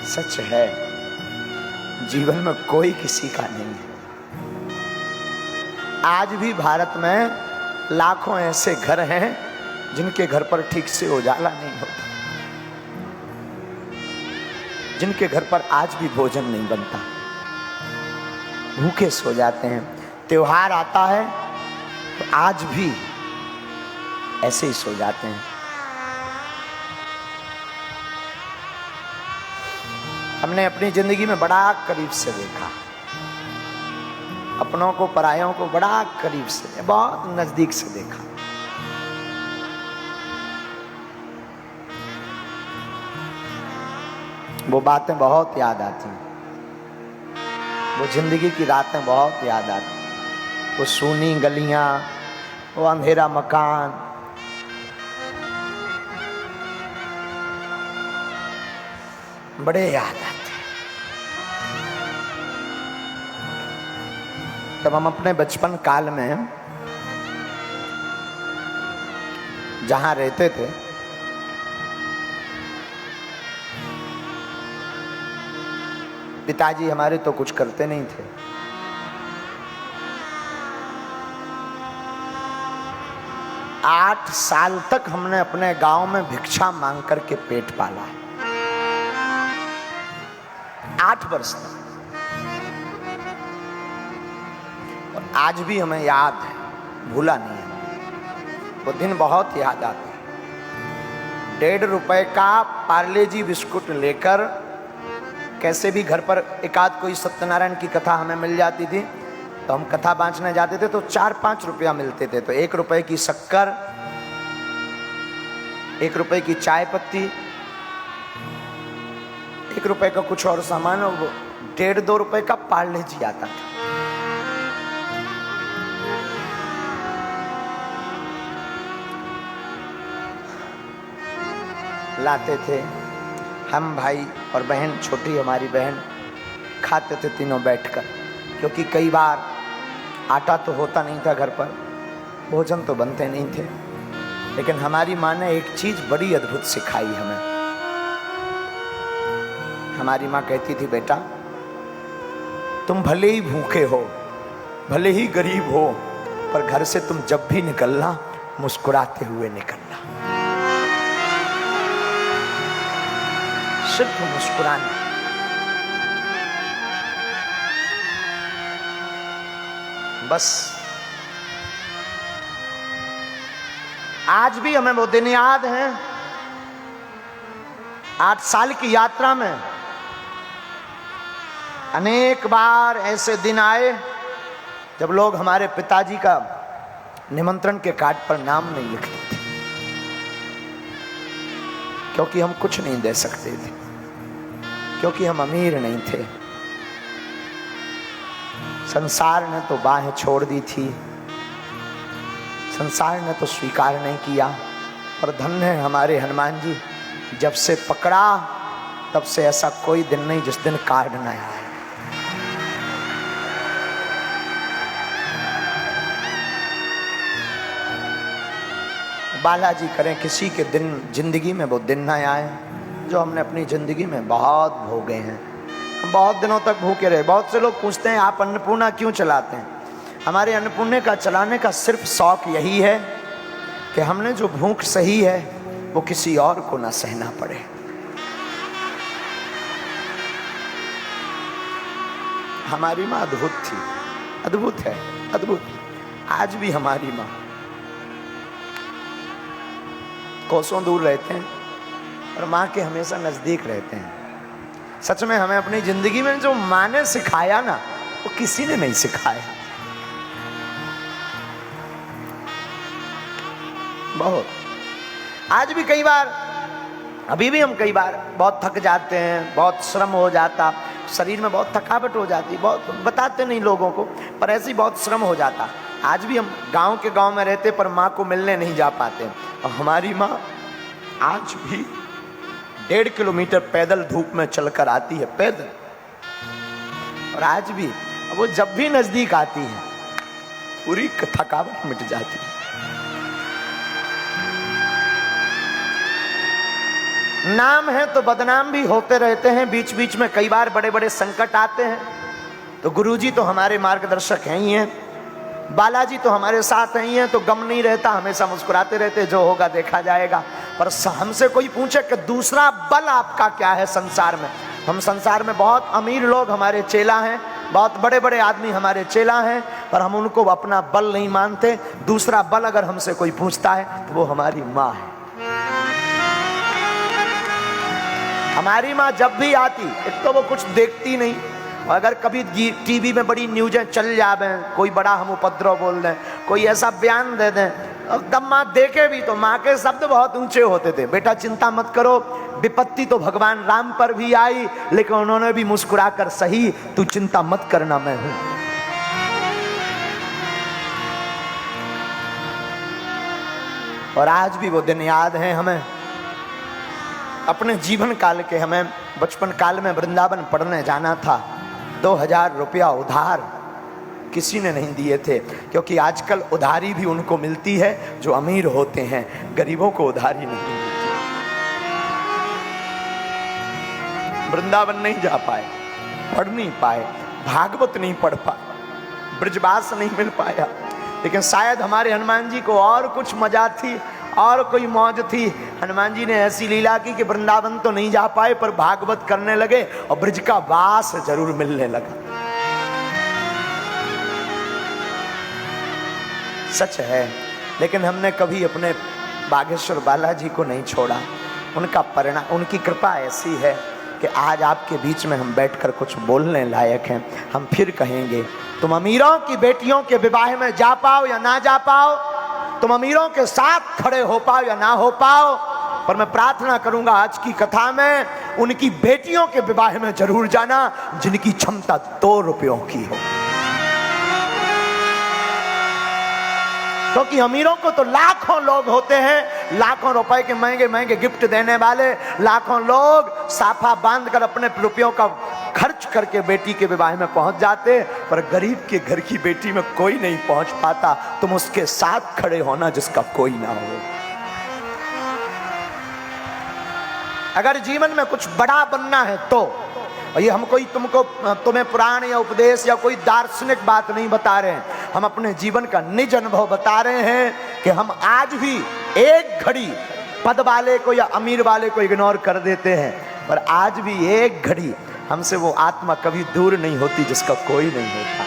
सच है, जीवन में कोई किसी का नहीं है। आज भी भारत में लाखों ऐसे घर हैं जिनके घर पर ठीक से उजाला नहीं होता, जिनके घर पर आज भी भोजन नहीं बनता, भूखे सो जाते हैं। त्योहार आता है तो आज भी ऐसे ही सो जाते हैं। हमने अपनी जिंदगी में बड़ा करीब से देखा, अपनों को परायों को बड़ा करीब से, बहुत नजदीक से देखा। वो बातें बहुत याद आती, वो जिंदगी की रातें बहुत याद आती, वो सूनी गलियां, वो अंधेरा मकान, बड़े याद आते। जब हम अपने बचपन काल में जहां रहते थे, पिताजी हमारे तो कुछ करते नहीं थे। आठ साल तक हमने अपने गांव में भिक्षा मांग करके पेट पाला है। 8 वर्ष तक। और आज भी हमें याद है, भूला नहीं है। वो दिन बहुत याद आते हैं। 1.5 रुपए का पार्ले जी बिस्कुट लेकर कैसे भी घर पर एकाध कोई सत्यनारायण की कथा हमें मिल जाती थी तो हम कथा बांचने जाते थे, तो 4-5 रुपया मिलते थे। तो 1 रुपए की शक्कर, 1 रुपए की चाय पत्ती, 1 रुपए का कुछ और सामान, और 1.5-2 रुपए का पार्ले जी आता था। लाते थे हम, भाई और बहन, छोटी हमारी बहन, खाते थे तीनों बैठकर, क्योंकि कई बार आटा तो होता नहीं था घर पर, भोजन तो बनते नहीं थे। लेकिन हमारी माँ ने एक चीज बड़ी अद्भुत सिखाई हमें। हमारी माँ कहती थी, बेटा तुम भले ही भूखे हो, भले ही गरीब हो, पर घर से तुम जब भी निकलना मुस्कुराते हुए निकलना, सिर्फ मुस्कुराना। बस आज भी हमें वो दिन याद हैं। 8 साल की यात्रा में अनेक बार ऐसे दिन आए जब लोग हमारे पिताजी का निमंत्रण के कार्ड पर नाम नहीं लिखते थे, क्योंकि हम कुछ नहीं दे सकते थे, क्योंकि हम अमीर नहीं थे। संसार ने तो बाहें छोड़ दी थी, संसार ने तो स्वीकार नहीं किया। और धन्य है हमारे हनुमान जी, जब से पकड़ा तब से ऐसा कोई दिन नहीं जिस दिन कार्ड न आए। बालाजी करें किसी के दिन जिंदगी में वो दिन ना आए जो हमने अपनी जिंदगी में बहुत भोगे हैं। बहुत दिनों तक भूखे रहे। बहुत से लोग पूछते हैं आप अन्नपूर्णा क्यों चलाते हैं? हमारे अन्नपूर्णा का चलाने का सिर्फ शौक यही है कि हमने जो भूख सही है वो किसी और को ना सहना पड़े। हमारी माँ अद्भुत थी, अद्भुत है, अद्भुत। आज भी हमारी माँ, कोसों दूर रहते हैं और माँ के हमेशा नजदीक रहते हैं। सच में हमें अपनी जिंदगी में जो माँ ने सिखाया ना, वो किसी ने नहीं सिखाया। बहुत। आज भी कई बार, अभी भी हम कई बार बहुत थक जाते हैं, बहुत श्रम हो जाता, शरीर में बहुत थकावट हो जाती, बहुत बताते नहीं लोगों को, पर ऐसे ही बहुत श्रम हो जाता। आज भी हम गांव के गांव में रहते पर माँ को मिलने नहीं जा पाते। और हमारी माँ आज भी 1.5 किलोमीटर पैदल धूप में चलकर आती है, पैदल। और आज भी वो जब भी नजदीक आती है पूरी थकावट मिट जाती है। नाम है तो बदनाम भी होते रहते हैं, बीच बीच में कई बार बड़े बड़े संकट आते हैं। तो गुरुजी तो हमारे मार्गदर्शक हैं ही हैं, बालाजी तो हमारे साथ ही हैं, तो गम नहीं रहता, हमेशा मुस्कुराते रहते, जो होगा देखा जाएगा। पर हमसे कोई पूछे कि दूसरा बल आपका क्या है संसार में, हम संसार में बहुत अमीर लोग हमारे चेला हैं, बहुत बड़े बड़े आदमी हमारे चेला हैं, पर हम उनको अपना बल नहीं मानते। दूसरा बल अगर हमसे कोई पूछता है तो वो हमारी माँ है। हमारी माँ जब भी आती, एक तो वो कुछ देखती नहीं, और अगर कभी टीवी में बड़ी न्यूज़ें चल जावे, कोई बड़ा हम उपद्रव बोल दें, कोई ऐसा बयान दे दें, तब माँ देखे भी तो माँ के शब्द बहुत ऊंचे होते थे, बेटा चिंता मत करो, विपत्ति तो भगवान राम पर भी आई, लेकिन उन्होंने भी मुस्कुरा कर सही, तू चिंता मत करना, मैं हूं। और आज भी वो दिन याद है हमें, अपने जीवन काल के। हमें बचपन काल में वृंदावन पढ़ने जाना था, 2000 रुपया उधार किसी ने नहीं दिए थे, क्योंकि आजकल उधारी भी उनको मिलती है जो अमीर होते हैं, गरीबों को उधारी नहीं मिलती। वृंदावन नहीं जा पाए, पढ़ नहीं पाए, भागवत नहीं पढ़ पाए, ब्रजवास नहीं मिल पाया, लेकिन शायद हमारे हनुमान जी को और कुछ मजा थी और कोई मौज थी। हनुमान जी ने ऐसी लीला की कि वृंदावन तो नहीं जा पाए, पर भागवत करने लगे और ब्रज का वास जरूर मिलने लगा। सच है, लेकिन हमने कभी अपने बागेश्वर बालाजी को नहीं छोड़ा। उनका परिणाम, उनकी कृपा ऐसी है कि आज आपके बीच में हम बैठकर कुछ बोलने लायक हैं। हम फिर कहेंगे, तुम अमीरों की बेटियों के विवाह में जा पाओ या ना जा पाओ, तुम अमीरों के साथ खड़े हो पाओ या ना हो पाओ, पर मैं प्रार्थना करूंगा आज की कथा में उनकी बेटियों के विवाह में जरूर जाना जिनकी क्षमता 2 रुपयों की हो। क्योंकि अमीरों को तो लाखों लोग होते हैं, लाखों रुपए के महंगे महंगे गिफ्ट देने वाले, लाखों लोग साफा बांधकर अपने रुपयों का खर्च करके बेटी के विवाह में पहुंच जाते, पर गरीब के घर की बेटी में कोई नहीं पहुंच पाता। तुम उसके साथ खड़े होना जिसका कोई ना हो। अगर जीवन में कुछ बड़ा बनना है तो, और ये हम कोई तुम्हें पुराण या उपदेश या कोई दार्शनिक बात नहीं बता रहे हैं, हम अपने जीवन का निज अनुभव बता रहे हैं कि हम आज भी एक घड़ी पद वाले को या अमीर वाले को इग्नोर कर देते हैं, पर आज भी एक घड़ी हमसे वो आत्मा कभी दूर नहीं होती जिसका कोई नहीं होता।